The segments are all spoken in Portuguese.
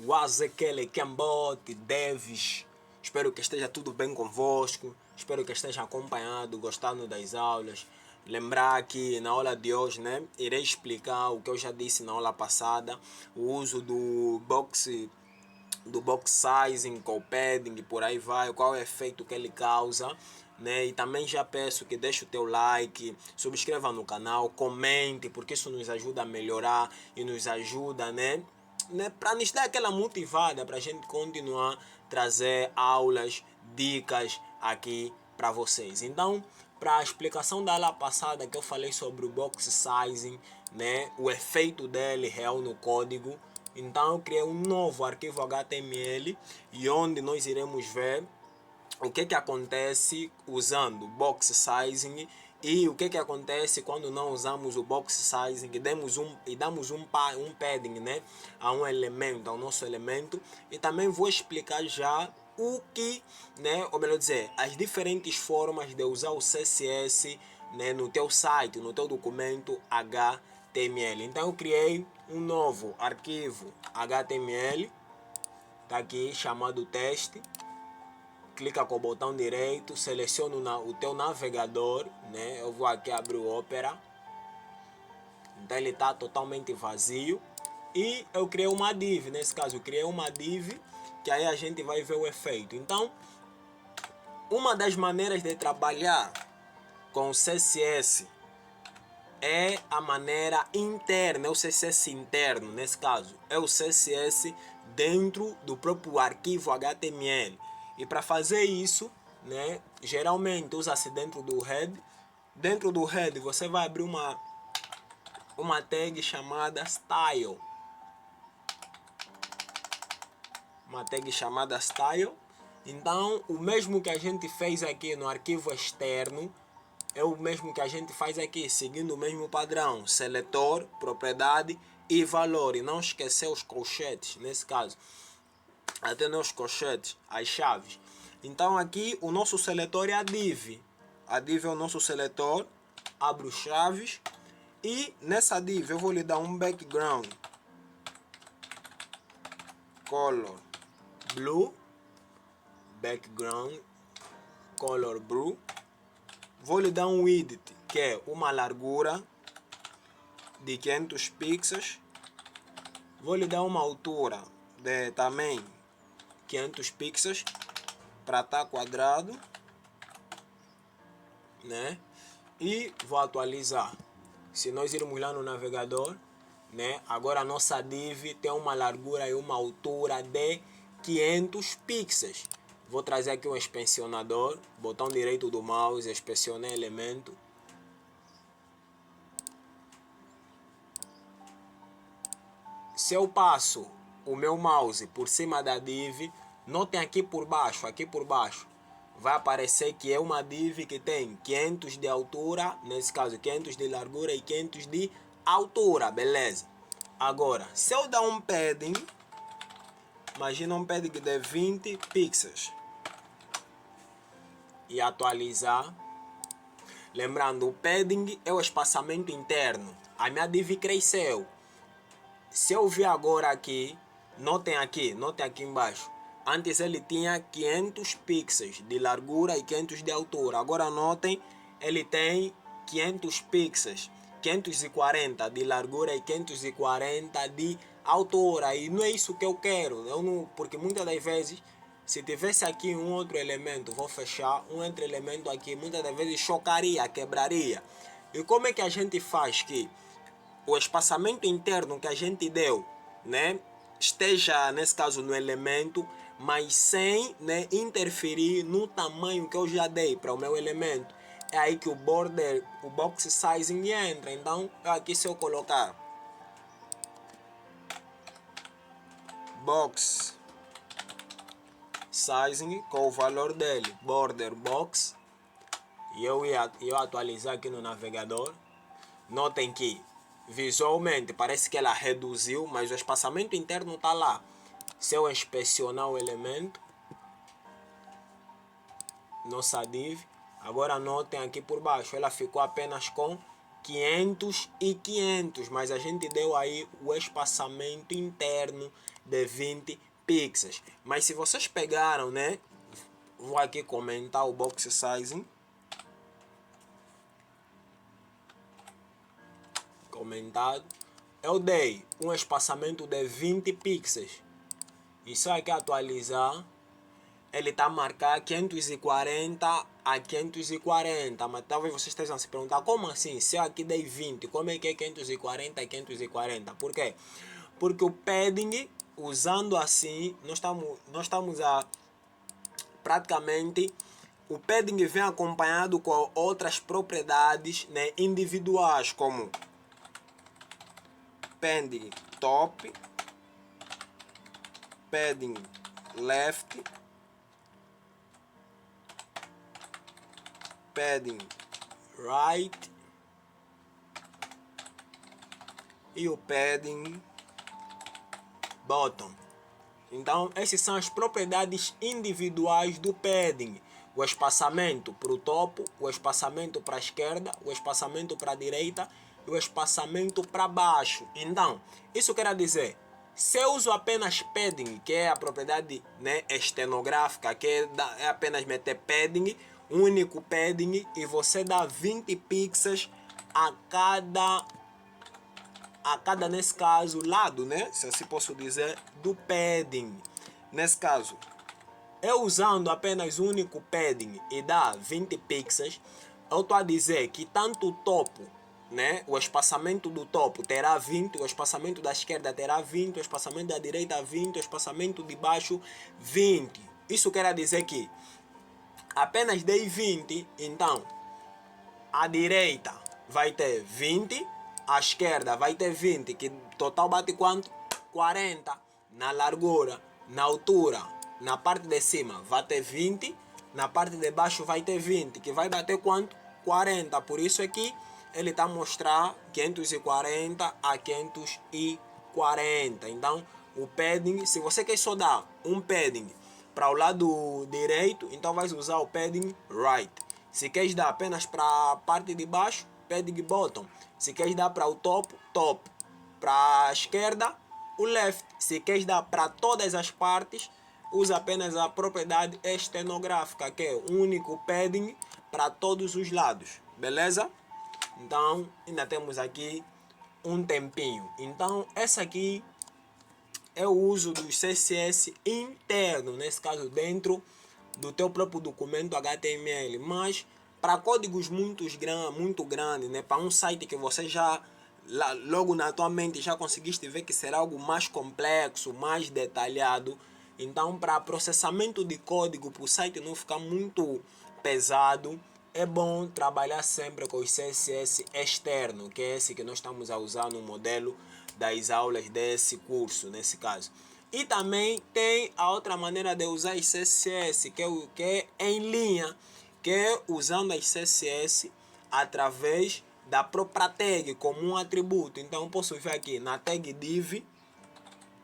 Wazekele, Cambote, Deves. Espero que esteja tudo bem convosco. Espero que esteja acompanhado, gostando das aulas. Lembrar que na aula de hoje, né, irei explicar o que eu já disse na aula passada, o uso do box sizing, com o padding e por aí vai, qual é o efeito que ele causa, né? E também já peço que deixe o teu like, subscreva no canal, comente, porque isso nos ajuda a melhorar e nos ajuda, né? Para nos dar aquela motivada para a gente continuar a trazer aulas, dicas aqui para vocês. Então, para a explicação da aula passada que eu falei sobre o box sizing, né, o efeito dele real no código, então eu criei um novo arquivo HTML e onde nós iremos ver o que acontece usando box sizing e o que acontece quando não usamos o box sizing e damos um padding, né, a um elemento, ao nosso elemento. E também vou explicar já o que, né, ou melhor dizer, as diferentes formas de usar o CSS, né, no teu site, no teu documento HTML. Então eu criei um novo arquivo HTML, tá aqui, chamado teste. Clica com o botão direito, seleciono o teu navegador, né? Eu vou aqui abrir o Opera. Então ele está totalmente vazio. E eu criei uma div, nesse caso eu criei uma div, que aí a gente vai ver o efeito. Então, uma das maneiras de trabalhar com o CSS é a maneira interna, é o CSS interno, nesse caso. É o CSS dentro do próprio arquivo HTML. E para fazer isso, né, geralmente usa-se dentro do head. Dentro do head você vai abrir uma tag chamada style. Uma tag chamada style. Então, o mesmo que a gente fez aqui no arquivo externo, é o mesmo que a gente faz aqui, seguindo o mesmo padrão: seletor, propriedade e valor. E não esquecer os colchetes, nesse caso. Até nos colchetes, as chaves. Então aqui o nosso seletor é a div. A div é o nosso seletor. Abro chaves. E nessa div eu vou lhe dar um background color blue. Background color blue. Vou lhe dar um width, que é uma largura de 500 pixels. Vou lhe dar uma altura de também 500 pixels para estar quadrado, né? E vou atualizar. Se nós irmos lá no navegador, né, agora a nossa div tem uma largura e uma altura de 500 pixels. Vou trazer aqui um inspecionador, botão direito do mouse, inspecionar elemento. Se eu passo o meu mouse por cima da div, notem aqui por baixo, vai aparecer que é uma div que tem 500 de altura, nesse caso 500 de largura e 500 de altura, beleza? Agora, se eu dar um padding, imagina um padding de 20 pixels e atualizar. Lembrando, o padding é o espaçamento interno. A minha div cresceu. Se eu vir agora aqui, notem aqui embaixo. Antes ele tinha 500 pixels de largura e 500 de altura. Agora notem, ele tem 500 pixels, 540 de largura e 540 de altura. E não é isso que eu quero. Porque muitas das vezes, se tivesse aqui um outro elemento, vou fechar, um outro elemento aqui, muitas das vezes chocaria, quebraria. E como é que a gente faz que o espaçamento interno que a gente deu, né, esteja, nesse caso, no elemento, mas sem, né, interferir no tamanho que eu já dei para o meu elemento? É aí que o border, o box sizing entra. Então, aqui se eu colocar box sizing com o valor dele, border box, e eu atualizar aqui no navegador, notem que visualmente parece que ela reduziu, mas o espaçamento interno está lá. Se eu inspecionar o elemento, nossa div, agora notem aqui por baixo, ela ficou apenas com 500 e 500, mas a gente deu aí o espaçamento interno de 20 pixels. Mas se vocês pegaram, né, vou aqui comentar o box sizing. Comentado. Eu dei um espaçamento de 20 pixels. E só aqui atualizar, ele está a marcar 540 a 540. Mas talvez vocês estejam se perguntar, como assim? Se eu aqui dei 20, como é que é 540 a 540? Por quê? Porque o padding, usando assim, nós estamos a praticamente, o padding vem acompanhado com outras propriedades, né, individuais, como padding top, padding left, padding right e o padding bottom. Então, essas são as propriedades individuais do padding. O espaçamento para o topo, o espaçamento para a esquerda, o espaçamento para a direita e o espaçamento para baixo. Então, isso quer dizer, se eu uso apenas padding, que é a propriedade, né, estenográfica, que é apenas meter padding, um único padding, e você dá 20 pixels a cada, nesse caso, lado, né, se assim posso dizer, do padding. Nesse caso, eu usando apenas um único padding e dá 20 pixels, eu estou a dizer que tanto o topo, né, o espaçamento do topo terá 20, o espaçamento da esquerda terá 20, o espaçamento da direita 20, o espaçamento de baixo 20. Isso quer dizer que apenas dei 20, então a direita vai ter 20, a esquerda vai ter 20, que total bate quanto? 40. Na largura, na altura, na parte de cima vai ter 20, na parte de baixo vai ter 20, que vai bater quanto? 40. Por isso aqui ele está a mostrar 540 a 540. Então o padding, se você quer só dar um padding para o lado direito, então vai usar o padding right. Se queres dar apenas para a parte de baixo, padding bottom. Se queres dar para o topo, top. Para a esquerda, o left. Se queres dar para todas as partes, usa apenas a propriedade estenográfica, que é o único padding para todos os lados. Beleza? Então, ainda temos aqui um tempinho. Então, essa aqui é o uso do CSS interno, nesse caso dentro do teu próprio documento HTML, mas para códigos muito grandes, né, para um site que você já logo na tua mente já conseguiste ver que será algo mais complexo, mais detalhado. Então, para processamento de código, para o site não ficar muito pesado, é bom trabalhar sempre com o CSS externo, que é esse que nós estamos a usar no modelo das aulas desse curso, nesse caso. E também tem a outra maneira de usar o CSS, que é em linha, que é usando a CSS através da própria tag como um atributo. Então posso vir aqui na tag div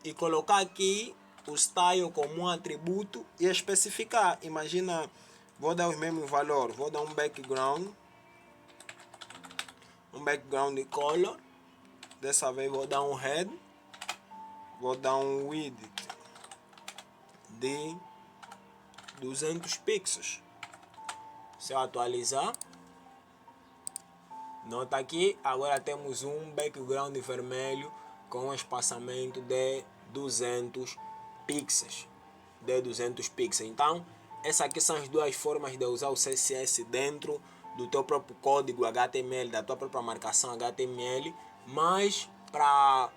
e colocar aqui o style como um atributo e especificar. Imagina, vou dar os mesmos valores, vou dar um background color, dessa vez vou dar um head, vou dar um width de 200 pixels. Se eu atualizar, nota aqui, agora temos um background vermelho com um espaçamento de 200 pixels. Então, essas aqui são as duas formas de usar o CSS dentro do teu próprio código HTML, da tua própria marcação HTML, mas para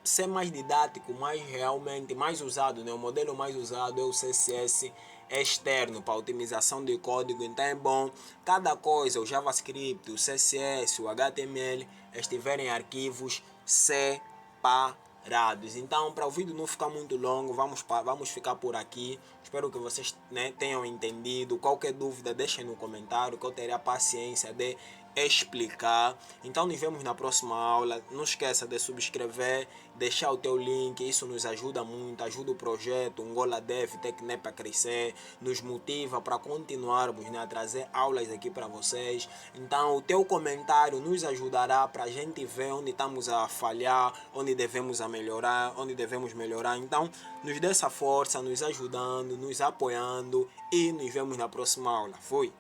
ser mais didático, mais realmente mais usado, né? O modelo mais usado é o CSS externo para otimização de código. Então é bom cada coisa, o JavaScript, o CSS, o HTML, estiverem arquivos separados. Então, para o vídeo não ficar muito longo, vamos ficar por aqui. Espero que vocês, né, tenham entendido. Qualquer dúvida deixem no comentário, que eu terei a paciência de explicar. Então nos vemos na próxima aula. Não esqueça de subscrever, deixar o teu link, isso nos ajuda muito, ajuda o projeto Angola Dev Tecnep a crescer, nos motiva para continuarmos, né, a trazer aulas aqui para vocês. Então o teu comentário nos ajudará para a gente ver onde estamos a falhar, onde devemos melhorar. Então nos dê essa força, nos ajudando, nos apoiando e nos vemos na próxima aula. Fui!